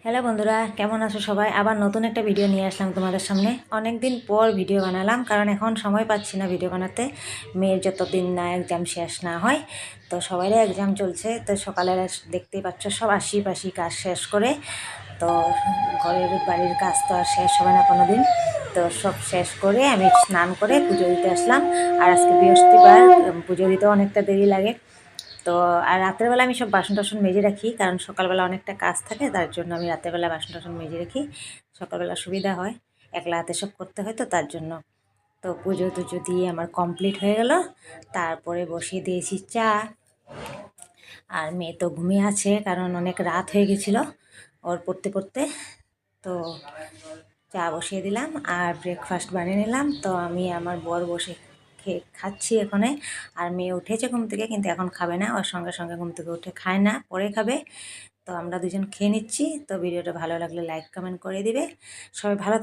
Hello বন্ধুরা, কেমন আছো সবাই? আবার নতুন একটা ভিডিও নিয়ে আসলাম তোমাদের সামনে। অনেক দিন পর ভিডিও বানালাম, কারণ এখন সময় পাচ্ছি না ভিডিও বানাতে। মেয়ের যতদিন না এক্সাম শেষ না হয়, তো সবারই এক্সাম চলছে। তো সকালে দেখতেই পাচ্ছ সব আশি কাজ শেষ করে, তো ঘরের বাড়ির কাজ তো আর শেষ হবে না কোনো দিন। তো সব শেষ করে আমি স্নান করে পুজো দিতে আসলাম। আর আজকে বৃহস্পতিবার, পুজো দিতে অনেকটা দেরি লাগে। তো আর রাতের বেলা আমি সব বাসন টাসন মেজে রাখি, কারণ সকালবেলা অনেকটা কাজ থাকে, তার জন্য আমি রাতের বেলা বাসন টাসন মেজে রাখি। সকালবেলা সুবিধা হয়, একলা হাতে সব করতে হয়, তো তার জন্য। তো পুজো টুজো দিয়ে আমার কমপ্লিট হয়ে গেল। তারপরে বসিয়ে দিয়েছি চা। আর মেয়ে তো ঘুমিয়ে আছে, কারণ অনেক রাত হয়ে গেছিলো ওর পড়তে পড়তে। তো চা বসিয়ে দিলাম আর ব্রেকফাস্ট বানিয়ে নিলাম। তো আমি আমার বর বসে খাচ্ছি এখানে। আর মেয়ে উঠেছে ঘুম থেকে, কিন্তু এখন খাবে না, ওর সঙ্গে সঙ্গে ঘুম থেকে উঠে খায় না, পরে খাবে। তো আমরা দুজন খেয়ে নিচ্ছি। তো ভিডিওটা ভালো লাগলে লাইক কমেন্ট করে দিবে। সবাই ভালো